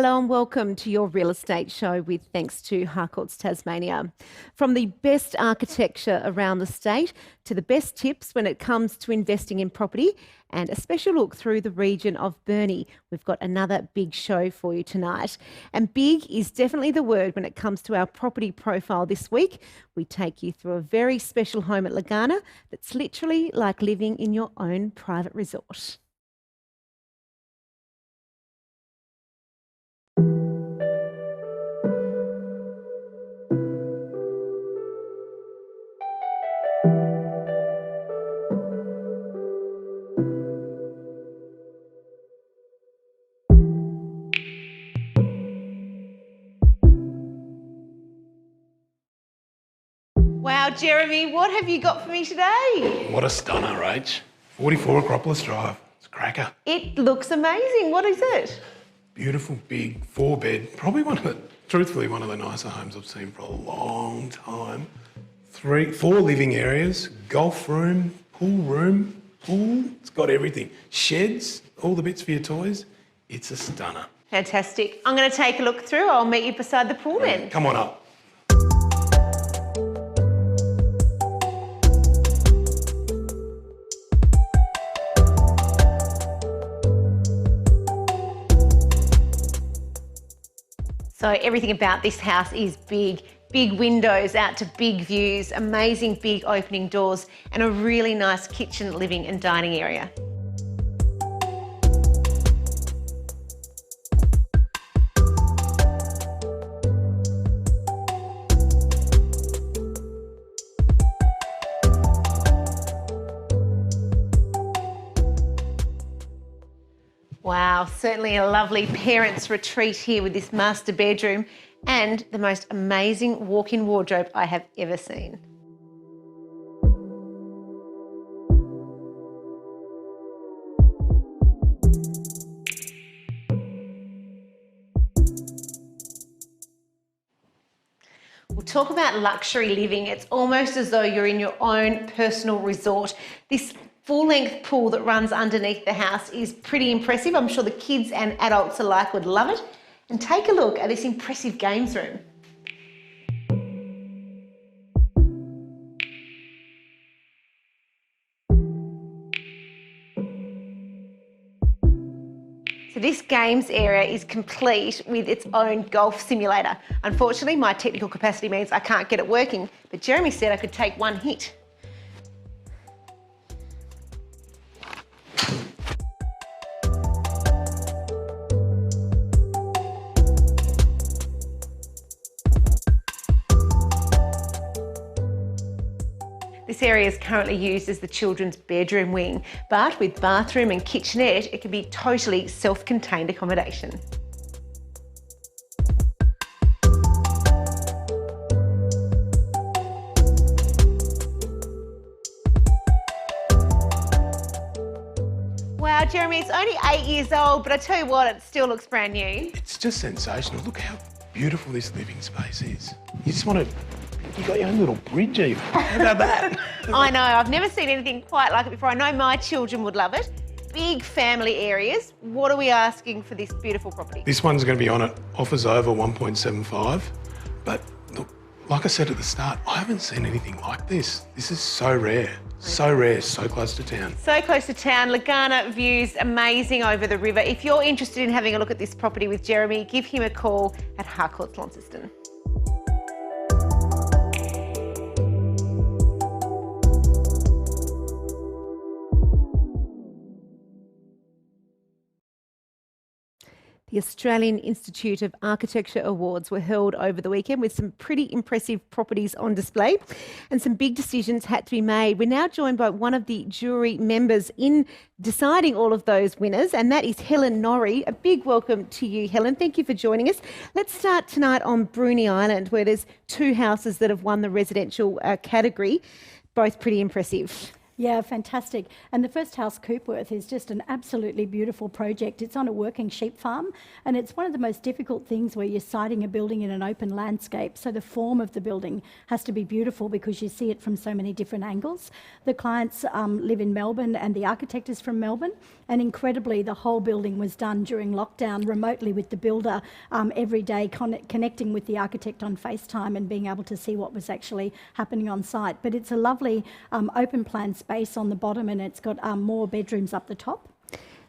Hello and welcome to your real estate show with thanks to Harcourts Tasmania. From the best architecture around the state to the best tips when it comes to investing in property and a special look through the region of Burnie, we've got another big show for you tonight. And big is definitely the word when it comes to our property profile this week. We take you through a very special home at Legana that's literally like living in your own private resort. Wow, Jeremy, what have you got for me today? What a stunner, Rach. 44 Acropolis Drive. It's a cracker. It looks amazing. What is it? Beautiful, big, 4-bed. Probably truthfully, one of the nicer homes I've seen for a long time. 4 living areas, golf room, pool. It's got everything. Sheds, all the bits for your toys. It's a stunner. Fantastic. I'm going to take a look through. I'll meet you beside the pool then. Come on up. So everything about this house is big. Big windows out to big views, amazing big opening doors, and a really nice kitchen, living and dining area. Wow, certainly a lovely parents' retreat here with this master bedroom and the most amazing walk-in wardrobe I have ever seen. We'll talk about luxury living. It's almost as though you're in your own personal resort. This full-length pool that runs underneath the house is pretty impressive. I'm sure the kids and adults alike would love it. And take a look at this impressive games room. So this games area is complete with its own golf simulator. Unfortunately, my technical capacity means I can't get it working, but Jeremy said I could take one hit. This area is currently used as the children's bedroom wing, but with bathroom and kitchenette, it can be totally self-contained accommodation. Wow, Jeremy, it's only 8 years old, but I tell you what, it still looks brand new. It's just sensational. Look how beautiful this living space is. You just want to... You've got your own little bridge even. How about that? I know, I've never seen anything quite like it before. I know my children would love it. Big family areas. What are we asking for this beautiful property? This one's going to be on it. Offers over 1.75. But look, like I said at the start, I haven't seen anything like this. This is so rare. So rare, so close to town. So close to town. Legana views amazing over the river. If you're interested in having a look at this property with Jeremy, give him a call at Harcourts Launceston. The Australian Institute of Architecture Awards were held over the weekend with some pretty impressive properties on display and some big decisions had to be made. We're now joined by one of the jury members in deciding all of those winners, and that is Helen Norrie. A big welcome to you, Helen. Thank you for joining us. Let's start tonight on Bruny Island, where there's 2 houses that have won the residential category, both pretty impressive. Yeah, fantastic. And the first house, Coopworth, is just an absolutely beautiful project. It's on a working sheep farm, and it's one of the most difficult things where you're siting a building in an open landscape. So the form of the building has to be beautiful because you see it from so many different angles. The clients live in Melbourne, and the architect is from Melbourne. And incredibly, the whole building was done during lockdown remotely with the builder every day, connecting with the architect on FaceTime and being able to see what was actually happening on site. But it's a lovely open plan space on the bottom, and it's got more bedrooms up the top.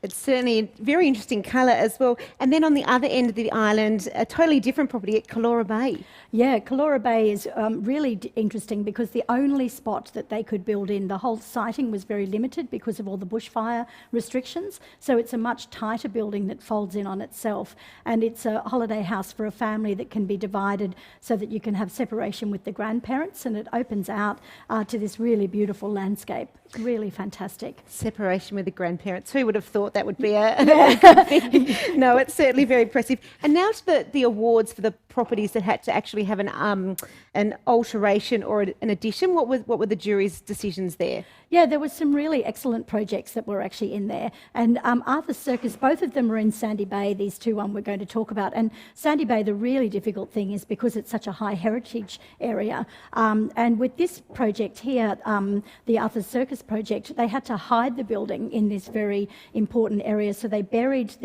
It's certainly a very interesting colour as well. And then on the other end of the island, a totally different property at Callora Bay. Yeah, Callora Bay is really interesting because the only spot that they could build in, the whole siting was very limited because of all the bushfire restrictions. So it's a much tighter building that folds in on itself. And it's a holiday house for a family that can be divided so that you can have separation with the grandparents, and it opens out to this really beautiful landscape. Really fantastic. Separation with the grandparents. Who would have thought that would be a good thing? No, it's certainly very impressive. And now to the awards for the properties that had to actually have an alteration or an addition. What were the jury's decisions there? Yeah, there were some really excellent projects that were actually in there. And Arthur Circus, both of them were in Sandy Bay, these two we're going to talk about. And Sandy Bay, the really difficult thing is because it's such a high heritage area. And with this project here, the Arthur Circus project, they had to hide the building in this very important area. So they buried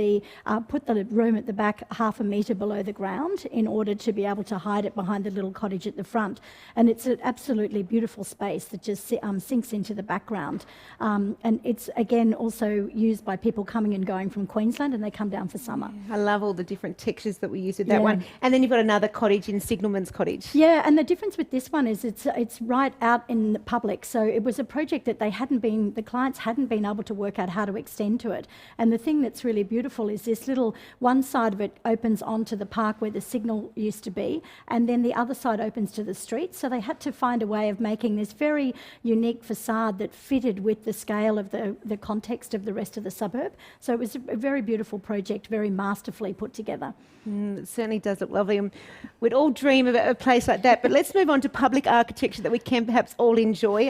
put the room at the back 1/2 metre below the ground in order to be able to hide it behind the little cottage at the front. And it's an absolutely beautiful space that just sinks into the background. And it's, again, also used by people coming and going from Queensland, and they come down for summer. I love all the different textures that we use with that one. And then you've got another cottage in Signalman's Cottage. Yeah, and the difference with this one is it's right out in the public. So it was a project that the clients hadn't been able to work out how to extend to it. And the thing that's really beautiful is this little, one side of it opens onto the park where the signal used to be, and then the other side opens to the street. So they had to find a way of making this very unique facade that fitted with the scale of the context of the rest of the suburb. So it was a very beautiful project, very masterfully put together. It certainly does look lovely, and we'd all dream of a place like that. But let's move on to public architecture that we can perhaps all enjoy.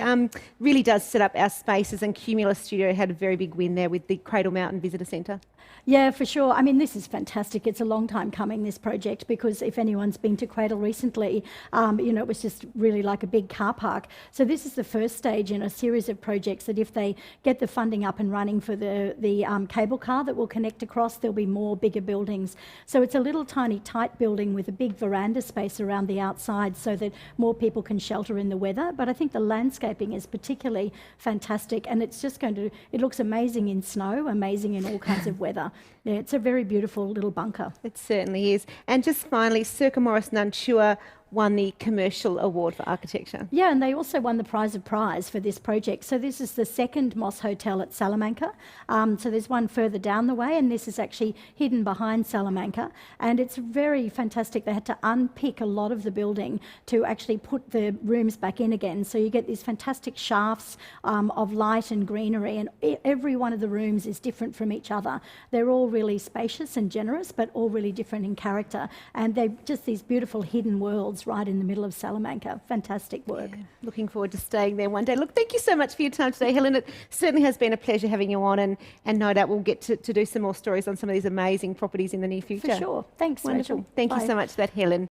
Really does set up our spaces, and Cumulus Studio had a very big win there with the Cradle Mountain Visitor Centre. Yeah, for sure. I mean, this is fantastic. It's a long time coming, this project, because if anyone's been to Cradle recently, it was just really like a big car park. So this is the first stage in a series of projects that if they get the funding up and running for the cable car that will connect across, there'll be more bigger buildings. So it's a little tiny tight building with a big veranda space around the outside so that more people can shelter in the weather. But I think the landscaping is particularly fantastic, and it's just it looks amazing in snow, amazing in all kinds of weather. Yeah, it's a very beautiful little bunker. It certainly is. And just finally, Circa Morris-Nunn Chua won the Commercial Award for Architecture. Yeah, and they also won the Prize of Prize for this project. So this is the second Moss Hotel at Salamanca. So there's one further down the way, and this is actually hidden behind Salamanca. And it's very fantastic. They had to unpick a lot of the building to actually put the rooms back in again. So you get these fantastic shafts of light and greenery, and every one of the rooms is different from each other. They're all really spacious and generous, but all really different in character. And they're just these beautiful hidden worlds right in the middle of Salamanca. Fantastic work. Yeah, looking forward to staying there one day. Look, thank you so much for your time today, Helen. It certainly has been a pleasure having you on, and no doubt we'll get to do some more stories on some of these amazing properties in the near future. For sure. Thanks, Wonderful. Rachel. Thank you so much for that, Helen.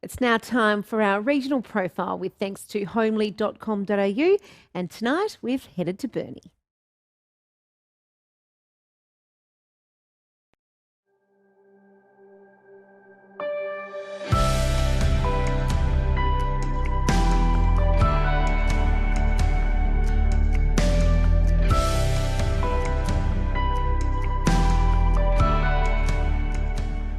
It's now time for our regional profile with thanks to homely.com.au, and tonight we've headed to Burnie.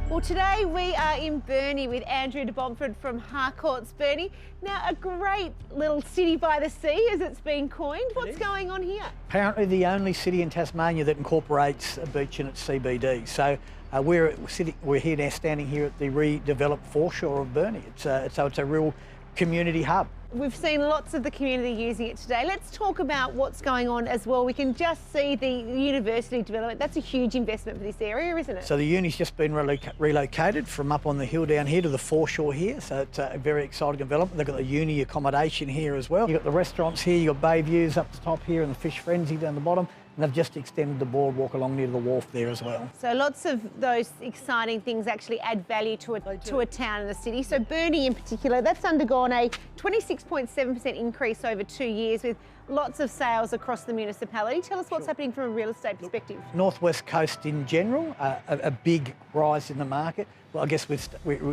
Well, today we are in Burnie with Andrew de Bomford from Harcourts Burnie. Now, a great little city by the sea, as it's been coined. What's going on here? Apparently the only city in Tasmania that incorporates a beach in its CBD. So we're here now, standing here at the redeveloped foreshore of Burnie. So it's a real community hub. We've seen lots of the community using it today. Let's talk about what's going on as well. We can just see the university development. That's a huge investment for this area, isn't it? So the uni's just been relocated from up on the hill down here to the foreshore here. So it's a very exciting development. They've got the uni accommodation here as well. You've got the restaurants here, you've got Bay Views up the top here and the Fish Frenzy down the bottom. And they've just extended the boardwalk along near the wharf there as well. So lots of those exciting things actually add value to a town and a city. So Burnie in particular, that's undergone a 26.7% increase over 2 years with lots of sales across the municipality. Tell us what's happening from a real estate perspective. Northwest Coast in general, a big rise in the market. Well, I guess we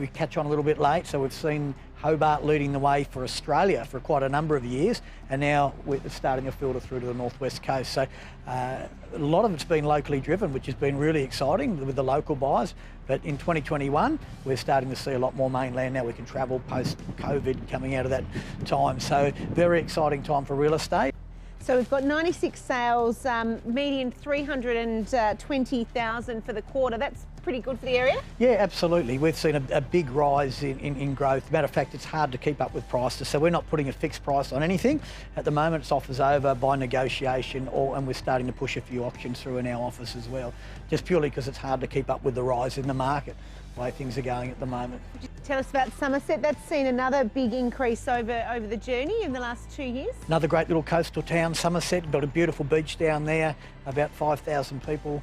catch on a little bit late, so we've seen Hobart leading the way for Australia for quite a number of years, and now we're starting to filter through to the Northwest Coast. So a lot of it's been locally driven, which has been really exciting with the local buyers. But in 2021, we're starting to see a lot more mainland now. We can travel post-COVID coming out of that time. So very exciting time for real estate. So we've got 96 sales, median 320,000 for the quarter. That's pretty good for the area? Yeah, absolutely. We've seen a big rise in growth. Matter of fact, it's hard to keep up with prices, so we're not putting a fixed price on anything. At the moment, it's offers over by negotiation, and we're starting to push a few options through in our office as well, just purely because it's hard to keep up with the rise in the market, the way things are going at the moment. Tell us about Somerset. That's seen another big increase over the journey in the last 2 years. Another great little coastal town, Somerset. Got a beautiful beach down there, about 5,000 people.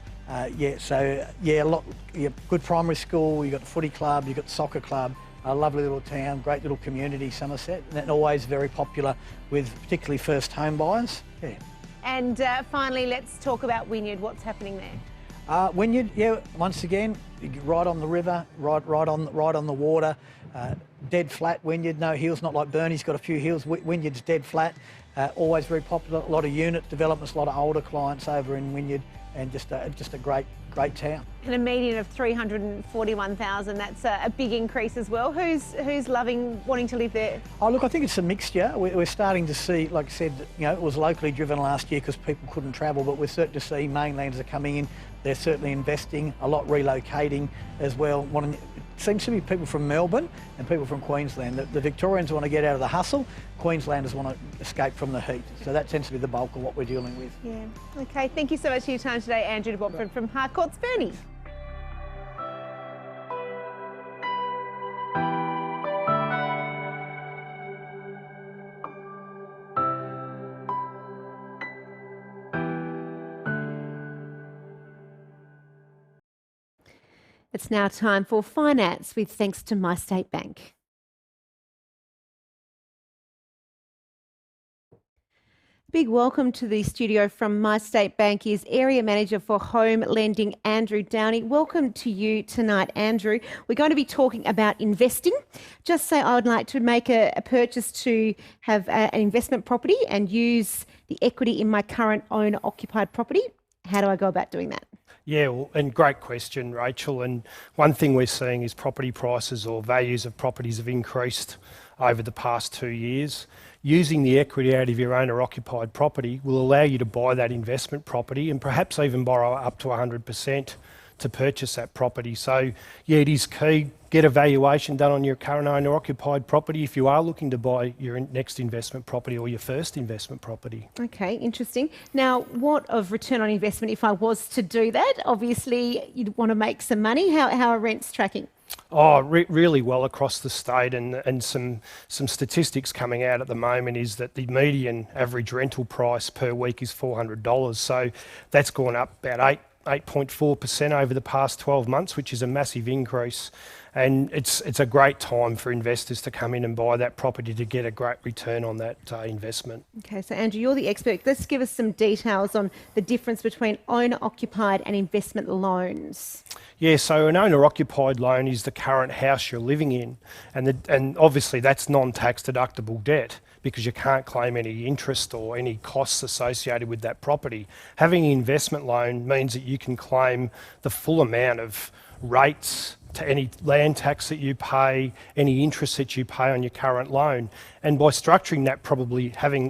Good primary school. You got the footy club, you got the soccer club. A lovely little town, great little community, Somerset, and always very popular with particularly first home buyers. Yeah. And finally, let's talk about Wynyard. What's happening there? Wynyard, yeah, once again, right on the river, right on the water, dead flat. Wynyard, no hills, not like Burnie's got a few hills. Wynyard's dead flat, always very popular. A lot of unit developments, a lot of older clients over in Wynyard, and just a great town. And a median of 341,000. That's a big increase as well. Who's wanting to live there? Oh, look, I think it's a mixture. We're starting to see, like I said, it was locally driven last year because people couldn't travel, but we're starting to see mainlanders are coming in. They're certainly investing, a lot relocating as well. It seems to be people from Melbourne and people from Queensland. The Victorians want to get out of the hustle. Queenslanders want to escape from the heat. So that tends to be the bulk of what we're dealing with. Yeah. Okay, thank you so much for your time today, Andrew Bomford from Harcourts Burnie. It's now time for finance with thanks to MyState Bank. Big welcome to the studio from MyState Bank is Area Manager for Home Lending, Andrew Downey. Welcome to you tonight, Andrew. We're going to be talking about investing. Just say I would like to make a purchase to have an investment property and use the equity in my current owner-occupied property. How do I go about doing that? Yeah, well, and great question, Rachel. And one thing we're seeing is property prices or values of properties have increased over the past 2 years. Using the equity out of your owner-occupied property will allow you to buy that investment property and perhaps even borrow up to 100% to purchase that property. So, yeah, it is key. Get a valuation done on your current owner-occupied property if you are looking to buy your next investment property or your first investment property. Okay, interesting. Now, what of return on investment if I was to do that? Obviously, you'd want to make some money. How are rents tracking? Oh, really well across the state, and some statistics coming out at the moment is that the median average rental price per week is $400. So that's gone up about 8.4% over the past 12 months, which is a massive increase. And it's a great time for investors to come in and buy that property to get a great return on that investment. Okay, so Andrew, you're the expert. Let's give us some details on the difference between owner-occupied and investment loans. Yeah, so an owner-occupied loan is the current house you're living in, and obviously that's non-tax deductible debt because you can't claim any interest or any costs associated with that property. Having an investment loan means that you can claim the full amount of rates, to any land tax that you pay, any interest that you pay on your current loan. And by structuring that, probably having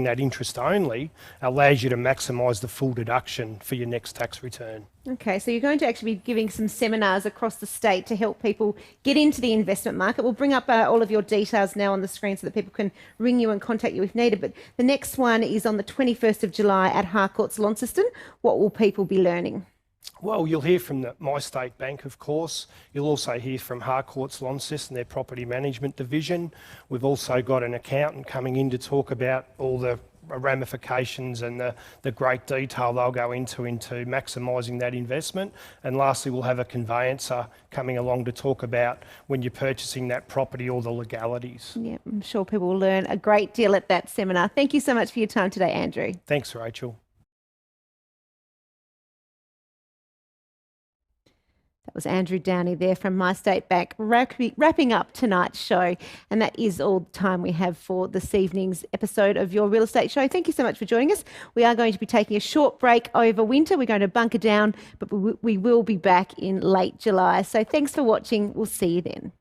that interest only allows you to maximise the full deduction for your next tax return. Okay, so you're going to actually be giving some seminars across the state to help people get into the investment market. We'll bring up all of your details now on the screen so that people can ring you and contact you if needed. But the next one is on the 21st of July at Harcourts Launceston. What will people be learning? Well, you'll hear from the MyState Bank, of course. You'll also hear from Harcourts Launceston, their property management division. We've also got an accountant coming in to talk about all the ramifications and the great detail they'll go into maximising that investment. And lastly, we'll have a conveyancer coming along to talk about when you're purchasing that property, all the legalities. Yeah, I'm sure people will learn a great deal at that seminar. Thank you so much for your time today, Andrew. Thanks, Rachel. That was Andrew Downey there from MyState Bank, wrapping up tonight's show. And that is all the time we have for this evening's episode of Your Real Estate Show. Thank you so much for joining us. We are going to be taking a short break over winter. We're going to bunker down, but we will be back in late July. So thanks for watching. We'll see you then.